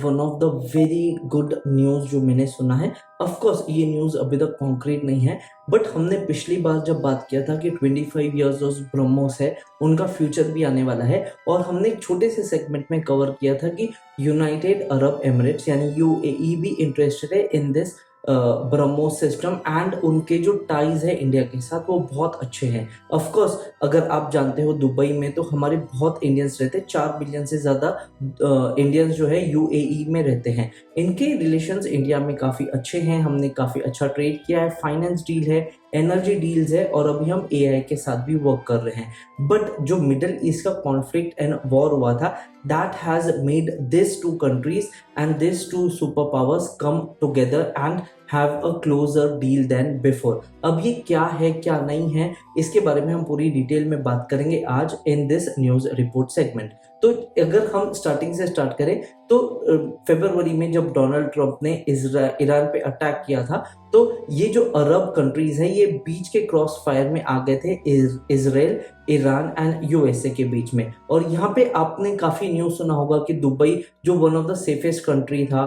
One of the very good news जो मैंने सुना है, ऑफ कोर्स ये न्यूज़ अभी तक कॉन्क्रीट नहीं है, बट हमने पिछली बार जब बात किया था कि 25 ईयर्स जो ब्रह्मोस है उनका फ्यूचर भी आने वाला है, और हमने एक छोटे से सेगमेंट में कवर किया था कि यूनाइटेड अरब एमिरेट्स यानी यूएई भी इंटरेस्टेड है in this BrahMos system, and उनके जो टाइज है इंडिया के साथ वो बहुत अच्छे हैं। ऑफ कोर्स अगर आप जानते हो दुबई में तो हमारे बहुत इंडियंस रहते हैं, 4 बिलियन से ज़्यादा इंडियंस जो है यूएई में रहते हैं। इनके रिलेशंस इंडिया में काफ़ी अच्छे हैं, हमने काफ़ी अच्छा ट्रेड किया है, फाइनेंस डील है, एनर्जी डील्स है, और अभी हम एआई के साथ भी वर्क कर रहे हैं। बट जो मिडल ईस्ट का कॉन्फ्लिक्ट एंड वॉर हुआ था, that has made this two countries and this two super powers come together and have a closer deal then before. अब ये क्या है क्या नहीं है, इसके बारे में हम पूरी डिटेल में बात करेंगे आज in this news report segment. तो अगर हम स्टार्टिंग से स्टार्ट करें तो फरवरी में जब डोनाल्ड ट्रंप ने ईरान पे अटैक किया था, तो ये जो अरब कंट्रीज हैं ये बीच के क्रॉस फायर में आ गए थे इजराइल, ईरान एंड यूएसए के बीच में। और यहाँ पे आपने काफी न्यूज़ सुना होगा कि दुबई जो one of the safest country था,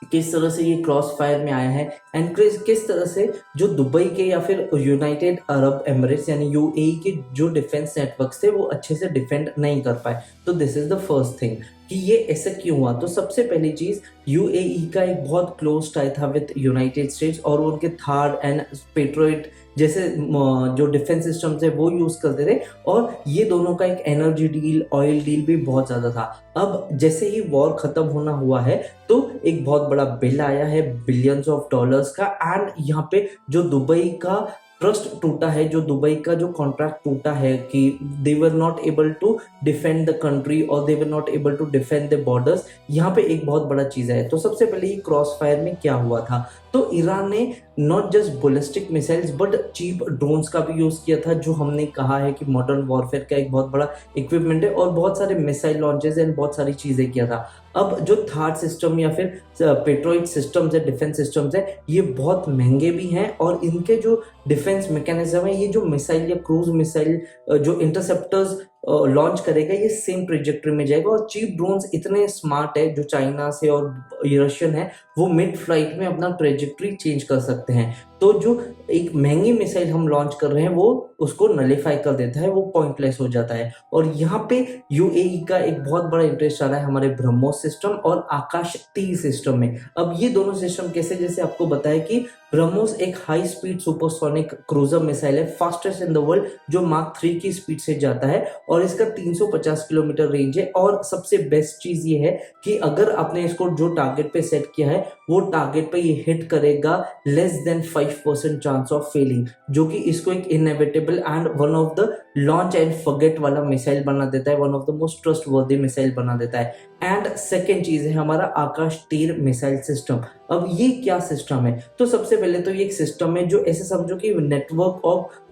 किस तरह से ये क्रॉस फायर में आया है, एंड किस तरह से जो दुबई के या फिर यूनाइटेड अरब एमिरेट्स यानी यूएई के जो डिफेंस नेटवर्क्स थे वो अच्छे से डिफेंड नहीं कर पाए। तो this is the first thing कि ये ऐसा क्यों हुआ। तो सबसे पहली चीज, यूएई का एक बहुत क्लोज टाई था विद यूनाइटेड स्टेट्स, और उनके थार एंड पेट्रोइट जैसे जो डिफेंस सिस्टम्स है वो यूज करते थे, और ये दोनों का एक एनर्जी डील, ऑयल डील भी बहुत ज्यादा था। अब जैसे ही वॉर खत्म होना हुआ है तो एक बहुत बड़ा बिल आया है बिलियंस ऑफ डॉलर्स का, एंड यहाँ पे जो दुबई का ट्रस्ट टूटा है, जो दुबई का जो कॉन्ट्रैक्ट टूटा है कि they were not able to defend the country और they were not able to defend the borders, यहाँ पे एक बहुत बड़ा चीज है। तो सबसे पहले ये क्रॉस फायर में क्या हुआ था, तो ईरान ने not just ballistic missiles but cheap drones का भी यूज किया था, जो हमने कहा है कि मॉडर्न वॉरफेयर का एक बहुत बड़ा इक्विपमेंट है, और बहुत सारे मिसाइल लॉन्चेस एंड बहुत सारी चीजें किया था। अब जो थार्ड सिस्टम या फिर पेट्रोइट सिस्टम्स है, डिफेंस सिस्टम्स है, ये बहुत महंगे भी हैं, और इनके जो डिफेंस मैकेनिज्म है, ये जो मिसाइल या क्रूज मिसाइल जो इंटरसेप्टर्स लॉन्च करेगा ये सेम ट्रेजेक्टरी में जाएगा। और चीप ड्रोन्स इतने स्मार्ट है जो चाइना से और रशियन है, वो मिड फ्लाइट में अपना ट्रेजेक्टरी चेंज कर सकते हैं। तो जो एक महंगी मिसाइल हम लॉन्च कर रहे हैं वो उसको नलीफाई कर देता है, वो पॉइंटलेस हो जाता है। और यहाँ पे यूएई का एक बहुत बड़ा इंटरेस्ट आ रहा है हमारे ब्रह्मोस सिस्टम और आकाश 3 सिस्टम में। अब ये दोनों सिस्टम कैसे, जैसे आपको बताया कि ब्रह्मोस एक high speed supersonic cruiser missile है, फास्टेस्ट इन द वर्ल्ड, जो मार्क 3 की स्पीड से जाता है, और इसका 350 किलोमीटर रेंज है। और सबसे बेस्ट चीज ये है कि अगर आपने इसको जो टारगेट पे सेट किया है वो टारगेट पे ये हिट करेगा less than 5% chance of Fehling, जो कि इसको एक inevitable and one of the launch and forget वाला मिसाइल बना देता है, one of the most trustworthy missile बना देता है। एंड सेकेंड चीज है हमारा आकाश 3 मिसाइल सिस्टम। अब ये क्या सिस्टम है, तो सबसे पहले तो ये एक सिस्टम है जो ऐसे समझो कि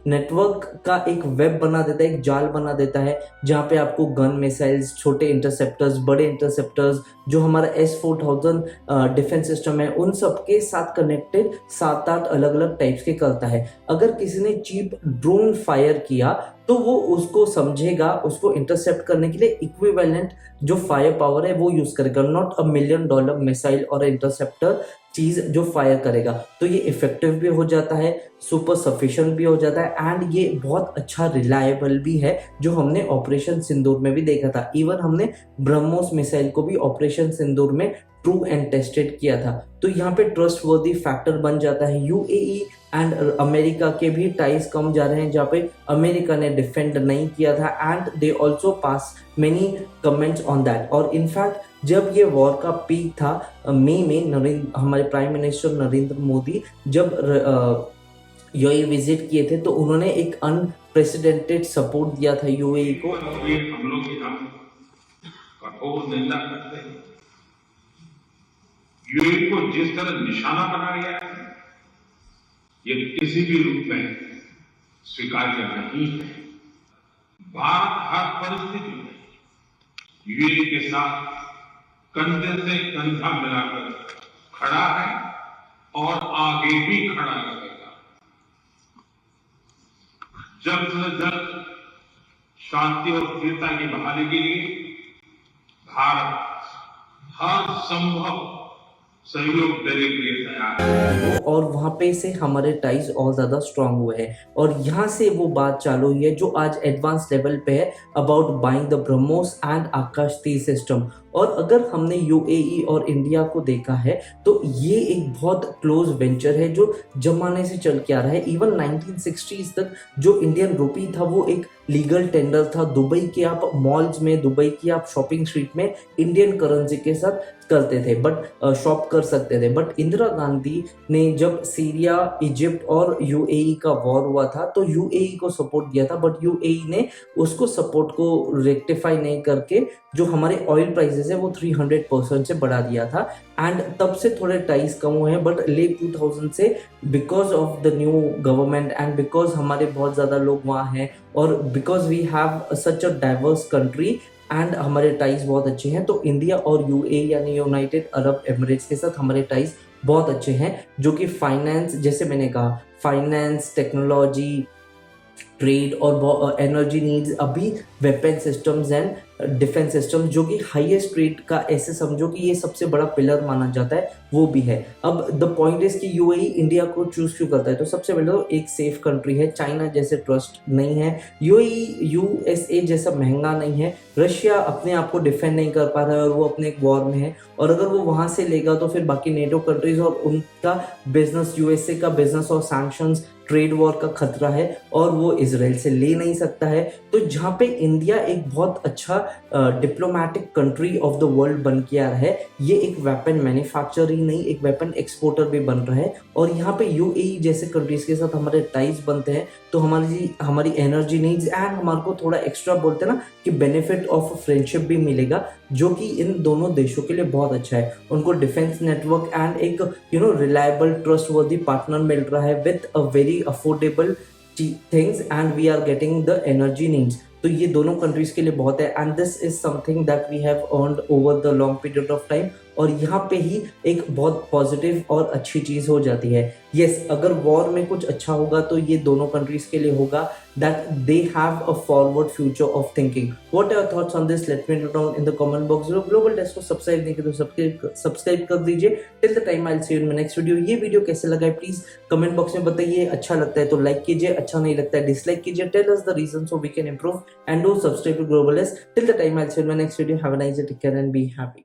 नेटवर्क का एक वेब बना देता है, एक जाल बना देता है, जहाँ पे आपको गन मिसाइल्स, छोटे इंटरसेप्टर्स, बड़े इंटरसेप्टर्स, जो हमारा S-4000 डिफेंस सिस्टम है, उन सब के साथ कनेक्टेड 7-8 अलग अलग टाइप्स के करता है। अगर किसी ने चीप ड्रोन फायर किया तो वो उसको समझेगा, उसको इंटरसेप्ट करने के लिए इक्विवेलेंट जो फायर पावर है वो यूज करेगा, नॉट $1 मिलियन मिसाइल और इंटरसेप्टर चीज जो फायर करेगा। तो ये इफेक्टिव भी हो जाता है, सुपर सफिशिएंट भी हो जाता है, एंड ये बहुत अच्छा रिलायबल भी है, जो हमने ऑपरेशन सिंदूर में भी देखा था। इवन हमने ब्रह्मोस मिसाइल को भी ऑपरेशन सिंदूर में ट्रू एंड टेस्टेड किया था। तो यहाँ पे ट्रस्टवर्दी फैक्टर बन जाता है। यूएई एंड अमेरिका के भी टाइज कम जा रहे हैं, जहाँ पे अमेरिका ने डिफेंड नहीं किया था, and they also pass many comments on that. और इनफैक्ट जब ये वॉर का पीक था मई में, हमारे प्राइम मिनिस्टर नरेंद्र मोदी जब यूएई विजिट किए थे, तो उन्होंने एक अनप्रेसिडेंटेड सपोर्ट दिया था यूएई को। हमलों की हम कठोर निंदा करते हैं। यूएई को जिस तरह निशाना बनाया गया है, ये किसी भी रूप में स्वीकार्य नहीं है। भारत हर परिस्थिति में यूएई के साथ कंधे से कंधा मिलाकर खड़ा है और आगे भी खड़ा रहेगा। जल्द से जल्द शांति और स्थिरता की बहाली के लिए भारत हर संभव सहयोग देने के लिए तैयार है। और वहां पे से हमारे टाइज और ज्यादा स्ट्रांग हुए हैं और यहाँ से वो बात चालू हुई है जो आज एडवांस लेवल पे है about buying the BrahMos and Akash 3 system. और अगर हमने यूएई और इंडिया को देखा है तो ये एक बहुत क्लोज वेंचर है जो जमाने से चल के आ रहा है। इवन 1960s तक जो इंडियन रुपी था वो एक लीगल टेंडर था। दुबई के आप मॉल्स में, दुबई की आप शॉपिंग स्ट्रीट में इंडियन करेंसी के साथ करते थे, बट शॉप कर सकते थे। बट इंदिरा गांधी ने जब सीरिया, इजिप्ट और यूएई का वॉर हुआ था तो यूएई को सपोर्ट दिया था, बट यूएई ने उसको सपोर्ट को रेक्टिफाई नहीं करके जो हमारे ऑयल प्राइसेस है वो 300% से बढ़ा दिया था। एंड तब से थोड़े टाइज कम हुए हैं, बट लेट 2000 से because of the new government and because हमारे बहुत ज़्यादा लोग वहाँ हैं और because we have such a diverse country and हमारे टाइज बहुत अच्छे हैं, तो इंडिया और यूएई यानी यूनाइटेड अरब एमिरेट्स के साथ हमारे टाइज बहुत अच्छे हैं जो कि फाइनेंस, जैसे मैंने कहा, फाइनेंस, टेक्नोलॉजी, ट्रेड और एनर्जी नीड्स, अभी weapon systems and defence system जो कि हाईएस्ट ट्रेड का, ऐसे समझो कि ये सबसे बड़ा पिलर माना जाता है, वो भी है। अब द पॉइंट इज कि यूएई इंडिया को चूज क्यों करता है, तो सबसे पहले तो एक सेफ कंट्री है, चाइना जैसे ट्रस्ट नहीं है, यूएई यूएसए जैसा महंगा नहीं है, रशिया अपने आप को डिफेंड नहीं कर पा रहा है और वो अपने एक वॉर में है, और अगर वो वहां से लेगा तो फिर बाकी नेटो कंट्रीज और उनका बिजनेस, यूएसए का बिजनेस और सैंक्शंस, ट्रेड वॉर का खतरा है और वो इसराइल से ले नहीं सकता है। तो जहाँ पे इंडिया एक बहुत अच्छा diplomatic country of the world बन के आ रहा है, ये एक वेपन मैन्युफैक्चर ही नहीं, एक वेपन एक्सपोर्टर भी बन रहा है। और यहाँ पे यूएई जैसे कंट्रीज के साथ हमारे टाइज बनते हैं तो हमारी एनर्जी नीड्स एंड हमारे को थोड़ा एक्स्ट्रा बोलते हैं ना कि बेनिफिट ऑफ फ्रेंडशिप भी मिलेगा, जो कि इन दोनों देशों के लिए बहुत अच्छा है। उनको डिफेंस नेटवर्क एंड एक रिलायबल ट्रस्टवर्दी पार्टनर मिल रहा है with a very affordable things and we are getting the energy needs. तो ये दोनों कंट्रीज के लिए बहुत है and this is something that we have earned over the long period of time. और यहाँ पे ही एक बहुत पॉजिटिव और अच्छी चीज हो जाती है। यस, अगर वॉर में कुछ अच्छा होगा तो ये दोनों कंट्रीज के लिए होगा, that they have a forward future of thinking. What are your thoughts on this? Let me know down in the comment box. Global desk को सब्सक्राइब नहीं किया तो सब्सक्राइब कर दीजिए। Till the time I will see you in my next video. ये video कैसे लगा है प्लीज कमेंट बॉक्स में बताइए। अच्छा लगता है तो लाइक कीजिए, अच्छा नहीं लगता है डिसलाइक कीजिए। Tell us the reason so we can improve and do subscribe to global desk. Till the time I will see you in my next video. Have a nice day, take care and be happy.